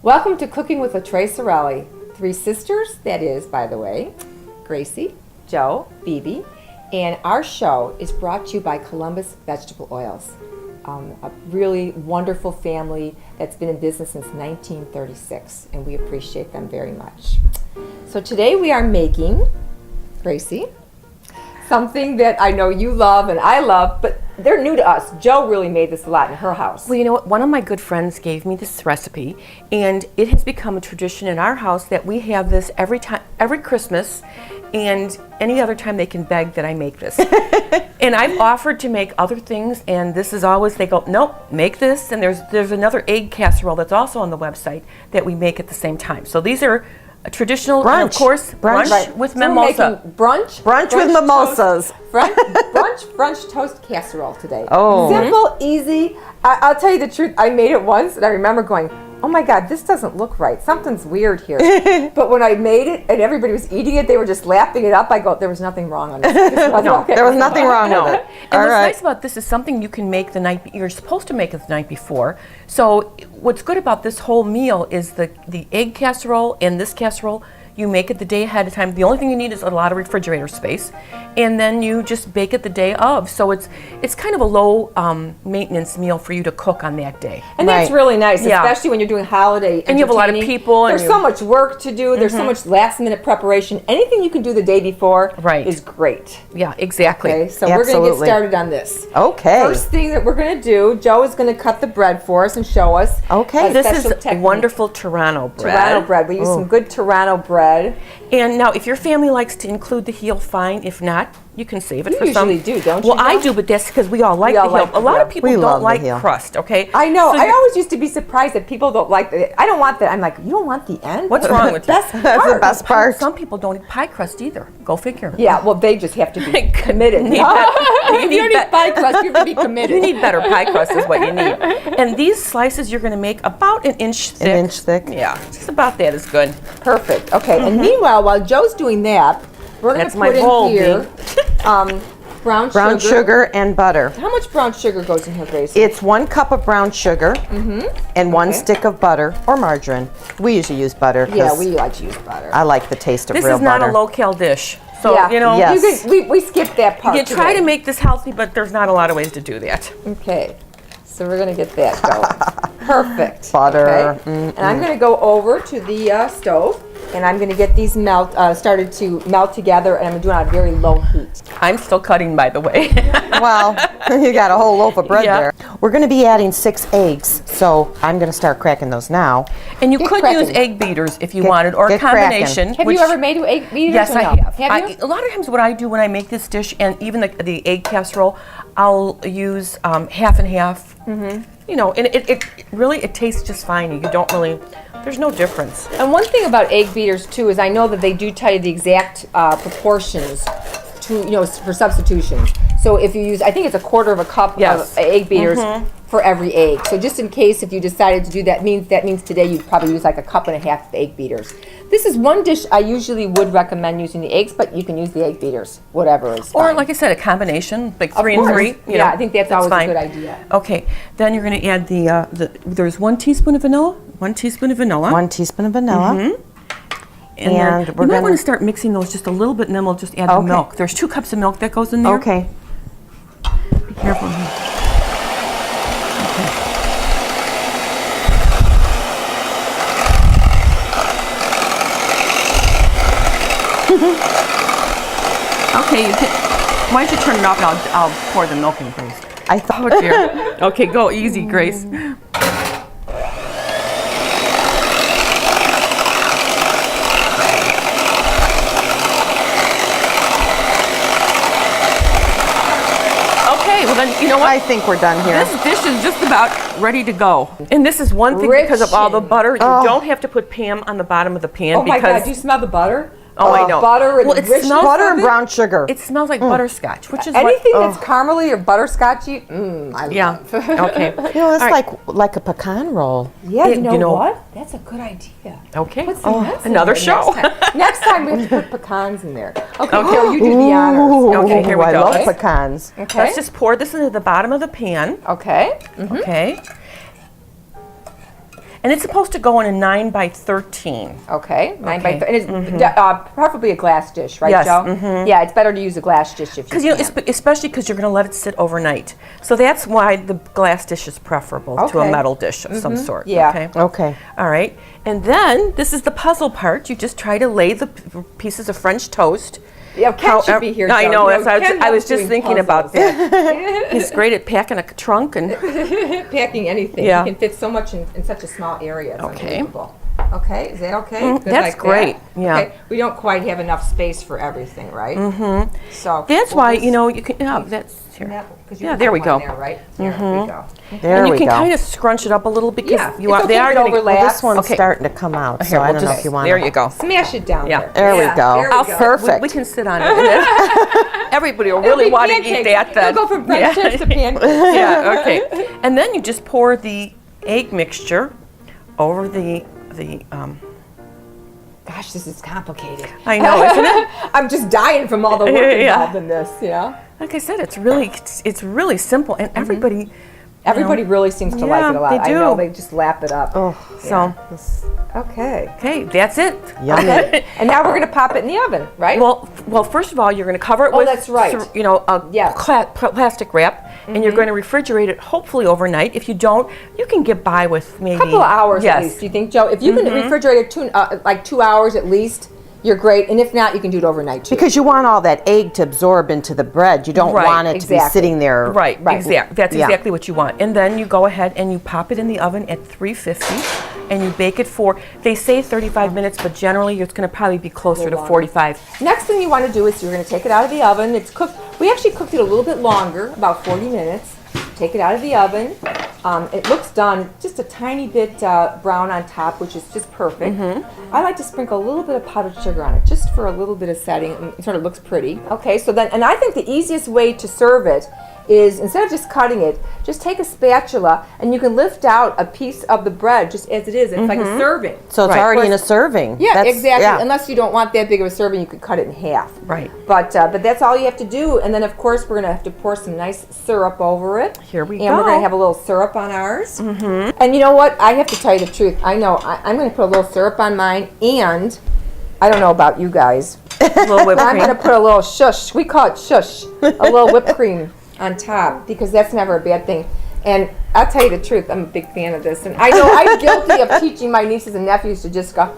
Welcome to Cooking with LaTrey Sorelli. Three sisters, that is, by the way, Gracie, Joe, Phoebe, and our show is brought to you by Columbus Vegetable Oils, a really wonderful family that's been in business since 1936, and we appreciate them very much. So today we are making, Gracie, something that I know you love and I love, but they're new to us. Joe really made this a lot in her house. Well, you know what? One of my good friends gave me this recipe, and it has become a tradition in our house that we have this every Christmas, and any other time they can beg that I make this. And I've offered to make other things, and this is always, they go, nope, make this. And there's another egg casserole that's also on the website that we make at the same time. So these are a traditional, brunch. and of course, brunch with mimosa. Brunch with mimosas. Brunch toast casserole today. Oh. Simple, easy. I'll tell you the truth. I made it once, and I remember going, oh my God, this doesn't look right. Something's weird here. But when I made it and everybody was eating it, they were just lapping it up. I go, there was nothing wrong on it. No, there was nothing wrong with it. And what's nice about this is something you can make you're supposed to make it the night before. So what's good about this whole meal is the egg casserole and this casserole, you make it the day ahead of time. The only thing you need is a lot of refrigerator space, and then you just bake it the day of. So it's kind of a low maintenance meal for you to cook on that day. And that's really nice, Yeah. especially when you're doing holiday And you have a lot of entertaining. people, and There's so much work to do. There's so much last minute preparation. Anything you can do the day before is great. Yeah, exactly. Okay, so we're going to get started on this. Okay. First thing that we're going to do, Joe is going to cut the bread for us and show us. Okay. a This special is technique. wonderful Toronto bread. Toronto bread. We use some good Toronto bread. And now, if your family likes to include the heel, fine. If not, you can save it You for some. usually do, don't you, Well, I Joe? do, but that's because we all like We all the heel. like the A lot of heel. people We love don't the like heel. crust, okay? I know. So I always used to be surprised that people don't like it. I don't want that. I'm like, you don't want the end? What's wrong with you? Best That's the part. best part. Some people don't eat pie crust either. Go figure. Yeah, well, they just have to be committed. You need If you don't bet- eat pie crust, you have to be committed. You need better pie crust is what you need. And these slices you're going to make about an inch thick. An inch thick. Yeah, just about that is good. Perfect. Okay, and meanwhile, while Joe's doing that, we're going That's to my put bowl, in here brown Brown sugar and butter. How much brown sugar goes in here, Gracie? It's 1 cup of brown sugar and 1 stick of butter or margarine. We usually use butter. Yeah, 'cause we like to use butter. I like the taste of This real is not butter. a low-cal dish. So, yeah, you know, Yes. we skipped that part. you try today. to make this healthy, but there's not a lot of ways to do that. Okay, so we're going to get that going. Perfect. Butter. Okay. And I'm going to go over to the stove, and I'm going to get these started to melt together, and I'm going to do it on a very low heat. I'm still cutting, by the way. Well, you got a whole loaf of bread Yeah. there. We're going to be adding 6 eggs, so I'm going to start cracking those now. And you Get could cracking. use egg beaters if you wanted, or a get cracking. combination. Have you ever made egg beaters? Yes, or I no? have. Have you? A lot of times what I do when I make this dish, and even the egg casserole, I'll use half and half. You know, and it really tastes just fine. You don't really, there's no difference. And one thing about egg beaters too is I know that they do tell you the exact proportions to for substitutions. So if you use, I think it's 1/4 of a cup Yes. of egg beaters for every egg. So just in case if you decided to do that, means today you'd probably use like 1.5 cups of egg beaters. This is one dish I usually would recommend using the eggs, but you can use the egg beaters, whatever is Or fine. like I said, a combination, like Of 3 and course. 3. You Yeah, know, I think that's always fine. a good idea. Okay, then you're going to add there's 1 teaspoon of vanilla, 1 teaspoon of vanilla. 1 teaspoon of vanilla. And And then we're you might gonna- want to start mixing those just a little bit, and then we'll just add the Okay. milk. There's 2 cups of milk that goes in there. Okay. Be careful. Okay, why don't you turn it off and I'll pour the milk in, Grace. I thought Oh dear. Okay, go easy, Grace. Okay, well then, you know what? I think we're done here. This dish is just about ready to go. And this is one thing because of all the Rich. butter. You don't have to put Pam on the bottom of the pan Oh my because God, do you smell the butter? Oh, I know. Butter and Well, it richness smells- Butter of and it? brown sugar. it smells like butterscotch, which is Anything what. that's caramely or butterscotchy, I Yeah. love. Okay. You know, it's All right. like a pecan roll. Yeah, It- you know, you know- what? That's a good idea. Okay. Put some nuts in another there show. Next time. Next time we have to put pecans in there. Okay, Carol, you do the honors. Ooh, Okay, here we I go. love Okay. pecans. Okay. Let's just pour this into the bottom of the pan. Okay. Okay. And it's supposed to go in a 9 by 13. Okay, 9 by Okay. 30. And it's preferably a glass dish, right, Yes, Joe? Yeah, it's better to use a glass dish if you Because you know, can. especially because you're going to let it sit overnight. So that's why the glass dish is preferable to a Okay. metal dish of some sort. Yeah. Okay. Okay. All right. And then this is the puzzle part. You just try to lay the pieces of French toast. Yeah, Ken should be here, I Joe. know. You That's, Ken I was loves just doing thinking about puzzles. that. He's great at packing a trunk and. Packing anything. Yeah. You can fit so much in such a small area. It's Okay. unbelievable. Okay, is that okay? Good that's like great, that? yeah. Okay. We don't quite have enough space for everything, right? Mm-hmm. So That's we'll why just- you know you can. Oh, that's here. Because you Yeah, put there we one go. There, right? There we go. There And you we can go. kind of scrunch it up a little because Yeah, you it's want. They okay are if it going to. overlaps. This one's Okay. starting to come out, so Here, I we'll don't know just- if you want There you go. Smash it down Yeah. there. There we Yeah, go. there we Oh, go. perfect. We can sit on it. Everybody will really It'll be want to eat pancakes. that. Then. It'll go from French toast to pancakes. Yeah. Okay. And then you just pour the egg mixture over the. Gosh, this is complicated. I know, isn't it? I'm just dying from all the work Yeah. involved in this, you know? Like I said, it's really simple, and everybody. Everybody really seems to like Yeah, it a lot. they I know do. they just lap it up. Oh, So Okay. okay, that's it. yummy. And now we're going to pop it in the oven, right? Well, first of all, you're going to cover it Oh, with, that's right. a Yeah. plastic wrap, and you're going to refrigerate it hopefully overnight. If you don't, you can get by with maybe a couple of hours yes. at least. Do you think, Joe? If you can refrigerate it like 2 hours at least, you're great. And if not, you can do it overnight too. Because you want all that egg to absorb into the bread. You don't Right, want it to be exactly. sitting there. Right, exactly. That's Yeah. exactly what you want. And then you go ahead and you pop it in the oven at 350, and you bake it for. They say 35 minutes, but generally it's going to probably be closer to 45. Next thing you want to do is you're going to take it out of the oven. It's cooked. We actually cooked it a little bit longer, about 40 minutes. Take it out of the oven. It looks done just a tiny bit brown on top, which is just perfect. I like to sprinkle a little bit of powdered sugar on it, just for a little bit of setting. It sort of looks pretty. Okay, so then, and I think the easiest way to serve it is instead of just cutting it, just take a spatula and you can lift out a piece of the bread just as it is. It's like a serving. So it's Right. already in a serving. Yeah, That's- exactly. yeah. Unless you don't want that big of a serving, you could cut it in half. Right. But that's all you have to do. And then, of course, we're going to have to pour some nice syrup over it. Here we And we're going go. to have a little syrup on ours. Mm-hmm. And you know what? I have to tell you the truth. I know. I'm going to put a little syrup on mine. And I don't know about you guys. A little whipped I'm cream. going to put a little shush. We call it shush. A little whipped cream on top because that's never a bad thing. And I'll tell you the truth, I'm a big fan of this. And I know I'm guilty of teaching my nieces and nephews to just go,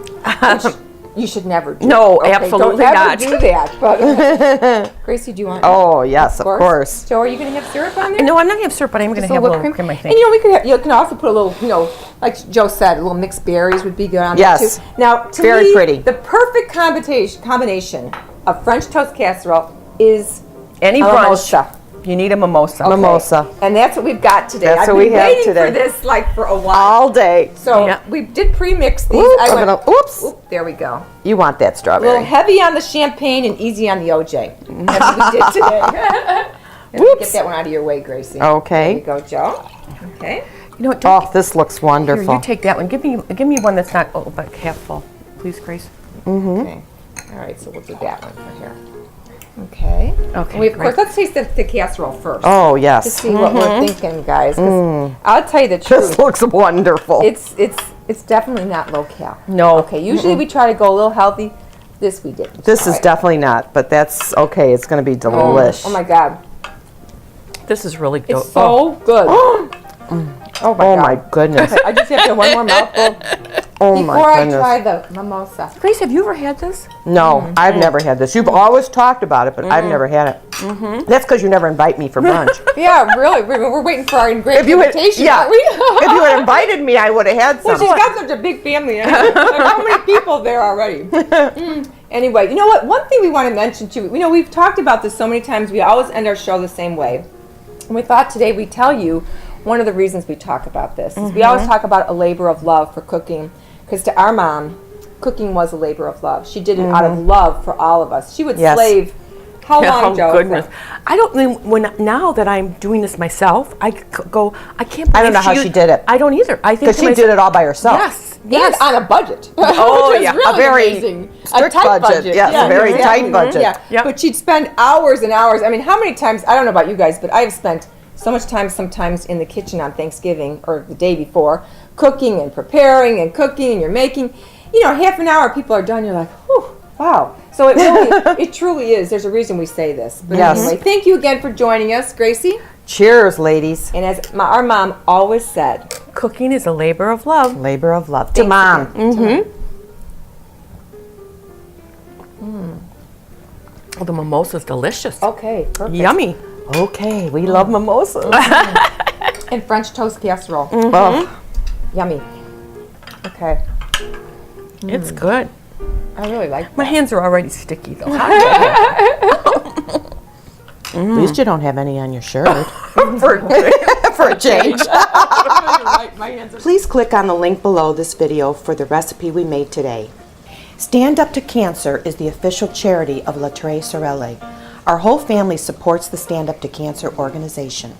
you should never do No, that. absolutely don't not. Ever do that. But Gracie, do you want? Oh, yes, of course. Joe, are you going to have syrup on there? No, I'm not going to have syrup, but I'm going to Just have a whipped little cream, I And think. you know, we could have, you can also put a little, like Joe said, a little mixed berries would be good on Yes. there too. Now, to Very me, pretty. the perfect combination of French toast casserole is Any a brunch, mimosa. you need a mimosa. Okay. Mimosa. And that's what we've got today. That's I've what been we have waiting today. for this like for a while. All day. So Yeah. we did pre-mix these. Oop, I I'm went, gonna- oops. Oop, there we go. You want that A little strawberry. heavy on the champagne and easy on the OJ. That's what we did today. Let me get that one out of your way, Gracie. Okay. There you go, Joe. Okay. You know what? Don't, Oh, this looks here, wonderful. you take that one. Give me one that's not like half full, please, Grace. Okay. All right, so we'll do that one for here. Okay. Okay, And we, of course, great. let's taste the casserole first. Oh, To yes. see what we're thinking, guys. 'Cause I'll tell you the truth. This looks wonderful. It's definitely not low cal. No. Okay. Usually we try to go a little healthy. This we didn't. This is All right. definitely not, but that's okay. It's going to be delish. Oh my God. This is really good. It's so good. Oh Oh God. my goodness. I just have to have one more mouthful Oh before my I goodness. try the mimosa. Grace, have you ever had this? No, I've never had this. You've always talked about it, but I've never had it. That's because you never invite me for brunch. Yeah, really. We're waiting for our engraved you had, invitation, yeah, aren't we? if you had invited me, I would have had Well, some. she's got such a big family. How many people there already? Anyway, you know what? One thing we want to mention too. You know, we've talked about this so many times. We always end our show the same way. And we thought today we'd tell you one of the reasons we talk about this. Is we always talk about a labor of love for cooking, because to our mom, cooking was a labor of love. She did it out of love for all of us. She would Yes. slave. How long, Oh Joe? goodness! I don't when now that I'm doing this myself, I go. I can't. I don't believe know how she did it. I don't either. I think Because she did it all by herself. Yes. And Yes. on a budget. Oh, Which is yeah. really A very amazing. strict a tight budget. Yes, a very tight budget. Yeah. Yep. But she'd spend hours and hours. I mean, how many times, I don't know about you guys, but I've spent so much time sometimes in the kitchen on Thanksgiving or the day before cooking and preparing and cooking and you're making, half an hour people are done, you're like, whew, wow. So it really, it truly is. There's a reason we say this. But Yes. anyway, thank you again for joining us, Gracie. Cheers, ladies. And as our mom always said, Cooking is a labor of love. Labor of love. To Thanks Mom. again. Oh, the mimosa's delicious. Okay, perfect. Yummy. Okay, we love mimosas. And French toast casserole. Oh, Yummy. Okay. It's good. I really like My that. hands are already sticky though. at least you don't have any on your shirt. For For a change. my hands are Please click on the link below this video for the recipe we made today. Stand Up to Cancer is the official charity of La Tre Sorelle. Our whole family supports the Stand Up to Cancer organization.